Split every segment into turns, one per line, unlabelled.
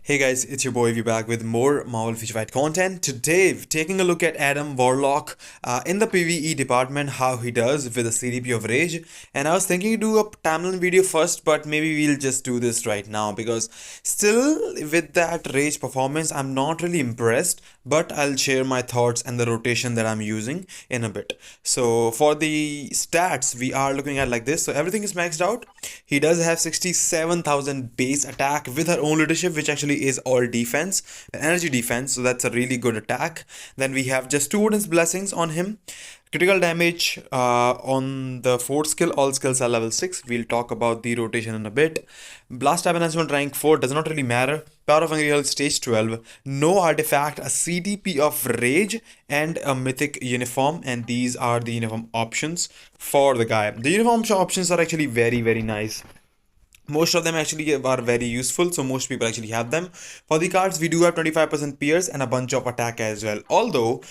Hey guys, it's your boy V back with more Marvel Feature Fight content. Today, taking a look at Adam Warlock in the PvE department, how he does with the CTP of Rage. And I was thinking to do a timeline video first, but maybe we'll just do this right now because still with that Rage performance, I'm not really impressed, but I'll share my thoughts and the rotation that I'm using in a bit. So for the stats, we are looking at like this. So everything is maxed out. He does have 67,000 base attack with her own leadership, which actually is all defense, energy defense, so that's a really good attack. Then we have just 2 Odin's blessings on him. Critical damage on the 4th skill, all skills are level 6. We'll talk about the rotation in a bit. Blast Type Enhancement rank 4 does not really matter. Power of Unreal stage 12. No artifact, a CTP of Rage, and a mythic uniform. And these are the uniform options for the guy. The uniform options are actually very nice. Most of them actually are very useful, so most people actually have them. For the cards, we do have 25% pierce and a bunch of attack as well. Although,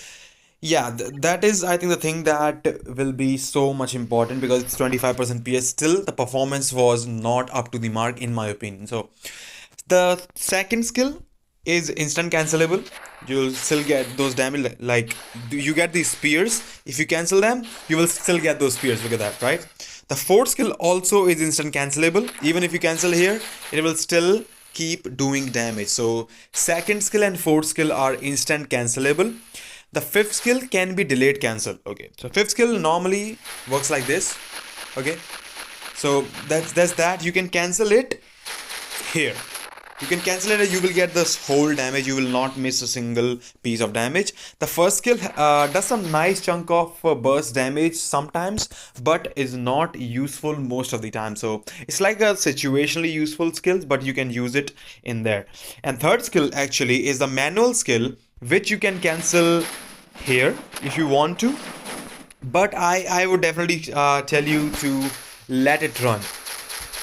yeah, that is, I think, the thing that will be so much important because it's 25% PS. Still, the performance was not up to the mark, in my opinion. So, the second skill is instant cancelable. You'll still get those damage, like you get these spears. If you cancel them, you will still get those spears. Look at that, right? The 4th skill also is instant cancelable. Even if you cancel here, it will still keep doing damage. So 2nd skill and 4th skill are instant cancelable. The 5th skill can be delayed cancel. Okay, so 5th skill normally works like this. Okay, so that's that. You can cancel it here. You can cancel it and you will get this whole damage. You will not miss a single piece of damage. The 1st skill does some nice chunk of burst damage sometimes, but is not useful most of the time. So it's like a situationally useful skill, but you can use it in there. And 3rd skill actually is the manual skill, which you can cancel here if you want to. But I would definitely tell you to let it run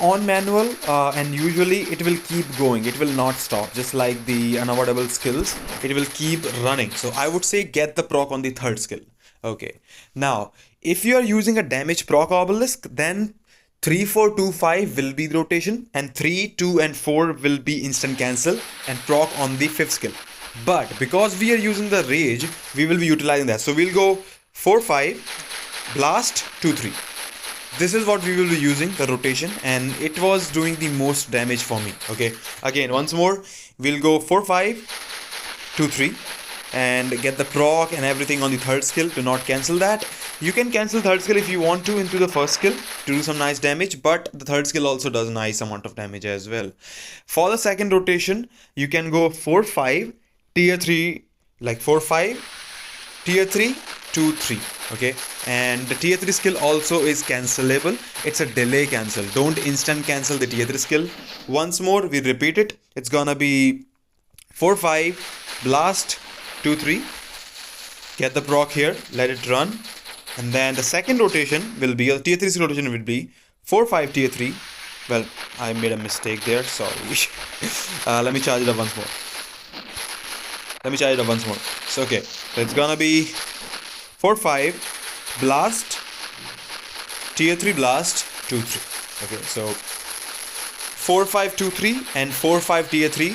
on manual, and usually it will keep going. It will not stop, just like the unavoidable skills. It will keep running. So I would say get the proc on the 3rd skill. Okay, now if you are using a damage proc obelisk, then 3, 4, 2, 5 will be the rotation, and 3, 2 and 4 will be instant cancel and proc on the 5th skill. But because we are using the rage, we will be utilizing that. So we'll go 4, 5 blast, 2, 3. This is what we will be using, the rotation, and it was doing the most damage for me. Okay, again, once more, we'll go 4, 5, 2, 3 and get the proc and everything on the 3rd skill. Do not cancel that. You can cancel 3rd skill if you want to into the 1st skill to do some nice damage, but the 3rd skill also does a nice amount of damage as well. For the 2nd rotation, you can go 4, 5, tier 3, like 4, 5, tier 3, 2, 3. Okay, and the tier 3 skill also is cancelable. It's a delay cancel. Don't instant cancel the tier 3 skill. Once more, we repeat it. It's gonna be 4, 5 blast, 2, 3. Get the proc here, let it run, and then the 2nd rotation will be, tier 3 rotation will be 4, 5 tier 3. Well, I made a mistake there, sorry. Let me charge it up once more. So okay, so it's gonna be 4, 5 blast, tier 3 blast, 2, 3. Okay, so 4, 5, 2, 3 and 4, 5 tier 3,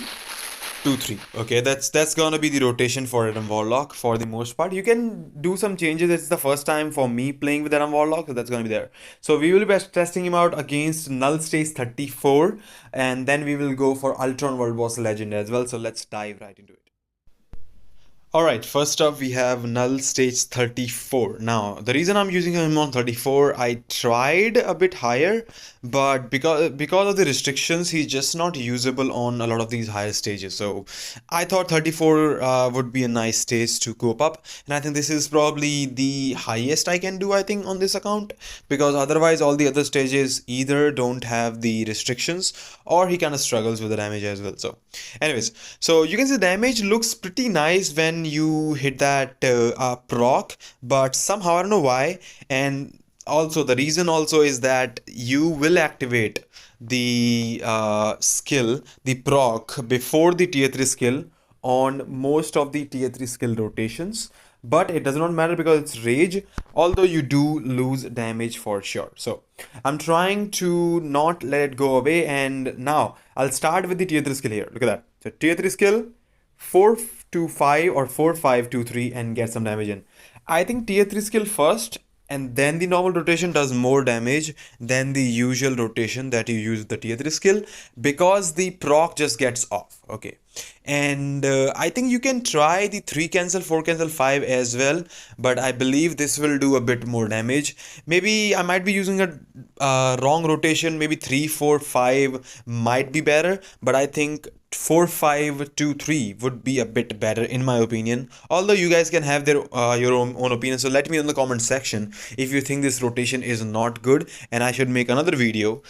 2, 3. Okay, that's gonna be the rotation for Adam Warlock for the most part. You can do some changes. It's the first time for me playing with Adam Warlock, so that's gonna be there. So we will be testing him out against Null stage 34, and then we will go for Ultron World Boss Legend as well. So let's dive right into it. Alright, first up we have Null stage 34. Now, the reason I'm using him on 34, I tried a bit higher, but because of the restrictions, he's just not usable on a lot of these higher stages. So I thought 34 would be a nice stage to cope up, and I think this is probably the highest I can do, I think, on this account, because otherwise all the other stages either don't have the restrictions or he kind of struggles with the damage as well. So anyways, so you can see the damage looks pretty nice when you hit that proc, but somehow I don't know why. And also the reason also is that you will activate the skill, the proc, before the tier 3 skill on most of the tier 3 skill rotations. but it does not matter because it's rage, although you do lose damage for sure. So I'm trying to not let it go away, and now I'll start with the tier 3 skill here. Look at that. So tier 3 skill, 4-5 or 4-5-2-3 and get some damage in. I think tier 3 skill first, and then the normal rotation does more damage than the usual rotation that you use the tier 3 skill, because the proc just gets off. Okay, and I think you can try the 3 cancel 4 cancel 5 as well, but I believe this will do a bit more damage. Maybe I might be using a wrong rotation. Maybe 3-4-5 might be better, but I think 4-5-2-3 would be a bit better in my opinion, although you guys can have their your own opinion. So let me know in the comment section if you think this rotation is not good and I should make another video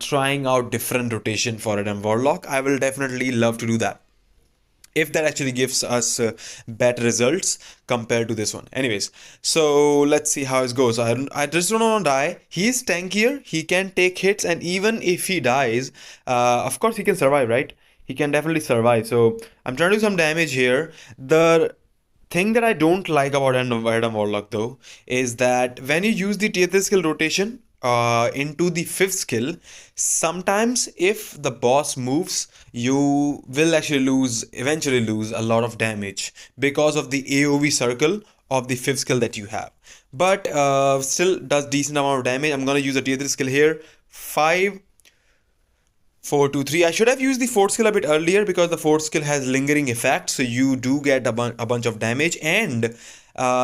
trying out different rotation for Adam Warlock. I will definitely love to do that if that actually gives us better results compared to this one. Anyways, so let's see how it goes. I just don't want to die. He is tankier, he can take hits, and even if he dies, of course he can survive, right? He can definitely survive. So I'm trying to do some damage here. The thing that I don't like about Adam Warlock though is that when you use the tier 3 skill rotation into the 5th skill, sometimes if the boss moves, you will actually eventually lose a lot of damage because of the AoE circle of the 5th skill that you have. But still does decent amount of damage. I'm gonna use a tier 3 skill here. 5 4 2 3. I should have used the 4th skill a bit earlier because the 4th skill has lingering effect, so you do get a bunch of damage, and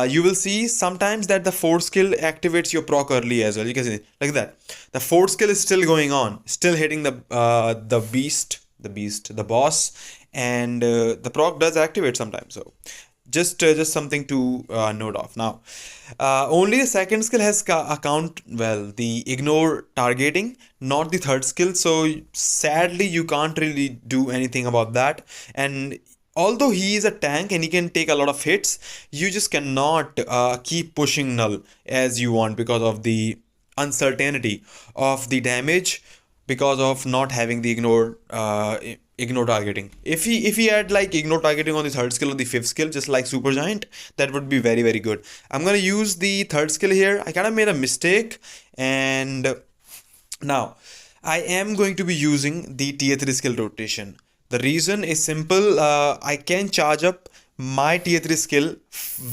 you will see sometimes that the 4th skill activates your proc early as well. You can see like that. The 4th skill is still going on, still hitting the boss, and the proc does activate sometimes. So just something to note off. Now only the 2nd skill has the ignore targeting, not the 3rd skill, so sadly you can't really do anything about that. And although he is a tank and he can take a lot of hits, you just cannot keep pushing Null as you want because of the uncertainty of the damage, because of not having the ignore targeting. If he had like ignore targeting on the 3rd skill or the 5th skill, just like Super Giant, that would be very, very good. I'm gonna use the 3rd skill here. I kind of made a mistake, and now I am going to be using the tier 3 skill rotation. The reason is simple. I can charge up my tier 3 skill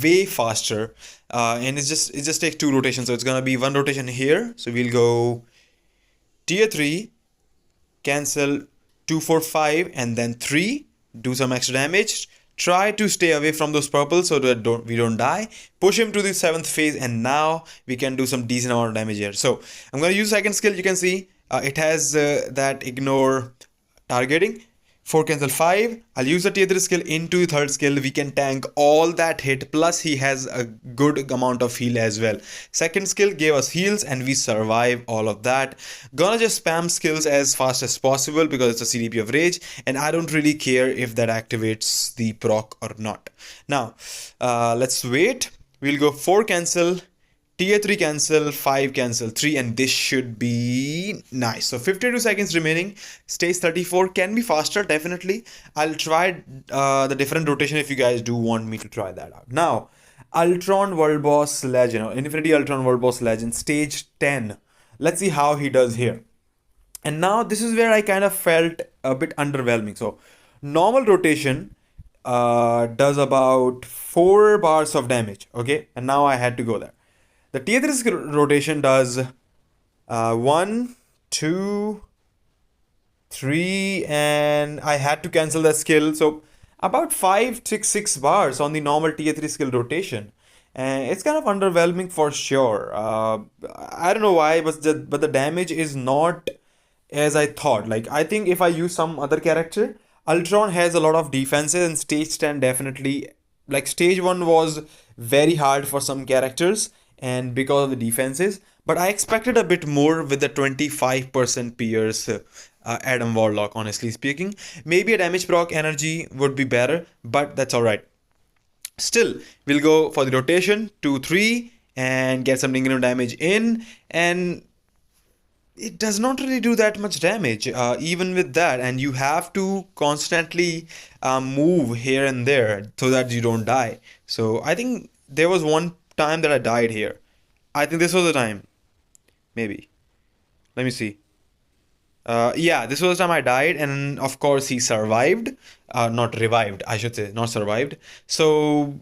way faster, and it just takes 2 rotations. So it's gonna be 1 rotation here. So we'll go tier 3, cancel 2-4-5 and then 3, do some extra damage. Try to stay away from those purples so that we don't die. Push him to the 7th phase, and now we can do some decent amount of damage here. So I'm going to use 2nd skill. You can see it has that ignore targeting. 4 cancel 5. I'll use the tier 3 skill into the 3rd skill. We can tank all that hit, plus he has a good amount of heal as well. 2nd skill gave us heals and we survive all of that. Gonna just spam skills as fast as possible because it's a CTP of Rage, and I don't really care if that activates the proc or not. Now let's wait. We'll go 4 cancel, tier 3 cancel, 5 cancel, 3, and this should be nice. So 52 seconds remaining. Stage 34 can be faster, definitely. I'll try the different rotation if you guys do want me to try that out. Now, Ultron World Boss Legend, or Infinity Ultron World Boss Legend, stage 10. Let's see how he does here. And now this is where I kind of felt a bit underwhelming. So normal rotation does about 4 bars of damage, okay? And now I had to go there. The tier 3 rotation does 1, 2, 3, and I had to cancel that skill. So about 6 bars on the normal tier 3 skill rotation. And it's kind of underwhelming for sure. I don't know why, but the damage is not as I thought. Like, I think if I use some other character, Ultron has a lot of defenses, and stage 10 definitely, like stage 1 was very hard for some characters and because of the defenses, but I expected a bit more with the 25% Pierce Adam Warlock, honestly speaking. Maybe a damage proc energy would be better, but that's alright. Still, we'll go for the rotation 2-3 and get some lingering damage in, and it does not really do that much damage, even with that, and you have to constantly move here and there so that you don't die. So I think there was one time that I died here. I think this was the time, maybe. Let me see. Yeah, this was the time I died, and of course he survived. Not revived, I should say, not survived. So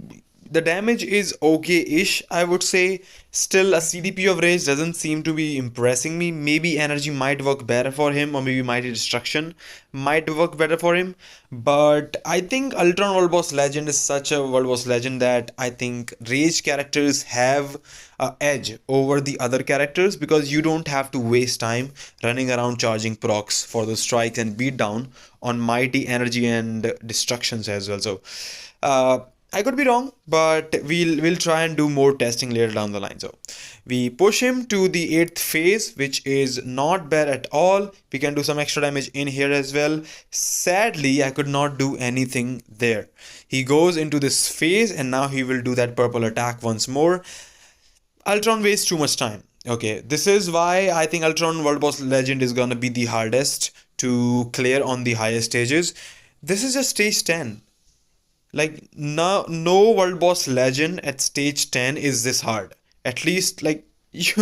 the damage is okay-ish, I would say. Still, a CTP of Rage doesn't seem to be impressing me. Maybe energy might work better for him, or maybe mighty destruction might work better for him. But I think Ultron World Boss Legend is such a World Boss Legend that I think Rage characters have a edge over the other characters, because you don't have to waste time running around charging procs for the strikes and beat down on mighty energy and destructions as well. So I could be wrong, but we'll try and do more testing later down the line. So we push him to the 8th phase, which is not bad at all. We can do some extra damage in here as well. Sadly, I could not do anything there. He goes into this phase, and now he will do that purple attack once more. Ultron wastes too much time. Okay, this is why I think Ultron World Boss Legend is gonna be the hardest to clear on the highest stages. This is just stage 10. Like, no World Boss Legend at stage 10 is this hard. At least, like, you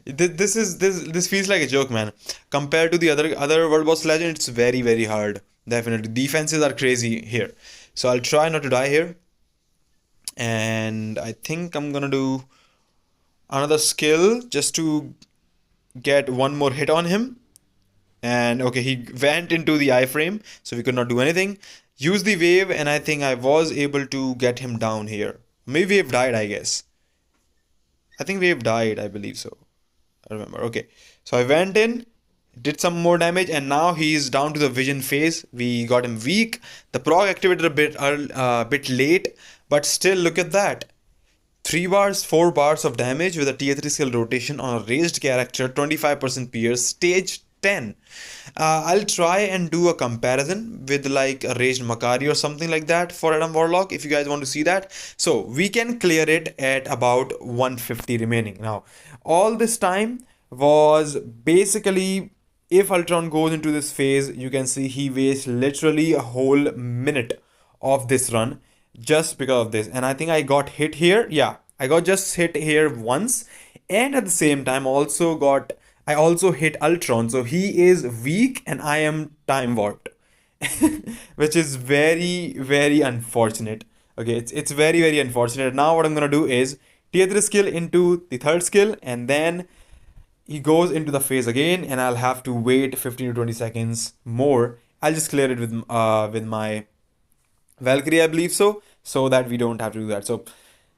this feels like a joke, man. Compared to the other World Boss Legend, it's very hard. Definitely. Defenses are crazy here. So I'll try not to die here. And I think I'm gonna do another skill just to get one more hit on him. And okay, he went into the iframe, so we could not do anything. Use the wave, and I think I was able to get him down here. Maybe wave died, I guess. I think wave died, I believe so. I remember. Okay, so I went in, did some more damage, and now he's down to the vision phase. We got him weak. The proc activated a bit late, but still, look at that. 3 bars, 4 bars of damage with a tier 3 skill rotation on a raised character, 25% pierce, stage 10. I'll try and do a comparison with like a raised Makari or something like that for Adam Warlock if you guys want to see that. So we can clear it at about 150 remaining. Now, all this time was basically, if Ultron goes into this phase, you can see he wastes literally a whole minute of this run just because of this. And I think I got hit here. Yeah, I got just hit here once, and at the same time I also hit Ultron, so he is weak and I am time warped. Which is very unfortunate. Okay, it's very unfortunate. Now what I'm gonna do is tier 3 skill into the 3rd skill, and then he goes into the phase again, and I'll have to wait 15 to 20 seconds more. I'll just clear it with my Valkyrie, I believe so that we don't have to do that. So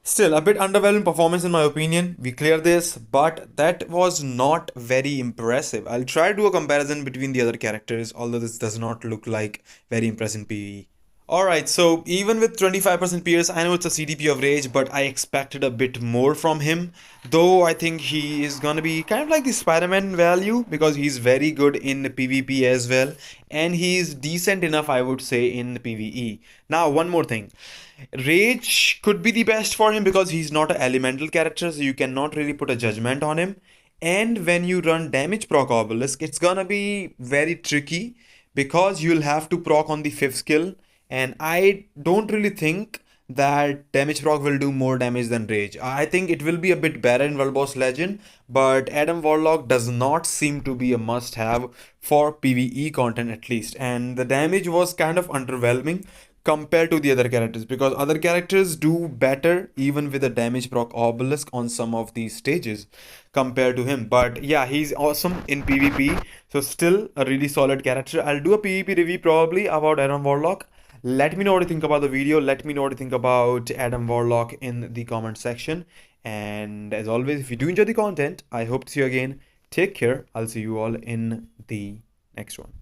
still a bit underwhelming performance in my opinion. We cleared this, but that was not very impressive. I'll try to do a comparison between the other characters, although this does not look like very impressive PvE. Alright, so even with 25% pierce, I know it's a CTP of Rage, but I expected a bit more from him. Though I think he is gonna be kind of like the Spider-Man value, because he's very good in PvP as well. And he's decent enough, I would say, in PvE. Now, one more thing. Rage could be the best for him because he's not an elemental character, so you cannot really put a judgment on him. And when you run damage proc obelisk, it's gonna be very tricky because you'll have to proc on the 5th skill. And I don't really think that damage proc will do more damage than Rage. I think it will be a bit better in World Boss Legend, but Adam Warlock does not seem to be a must-have for PvE content at least. And the damage was kind of underwhelming compared to the other characters, because other characters do better even with a damage proc obelisk on some of these stages compared to him. But yeah, he's awesome in PvP, so still a really solid character. I'll do a PvP review probably about Adam Warlock. Let me know what you think about the video. Let me know what you think about Adam Warlock in the comment section. And as always, if you do enjoy the content, I hope to see you again. Take care. I'll see you all in the next one.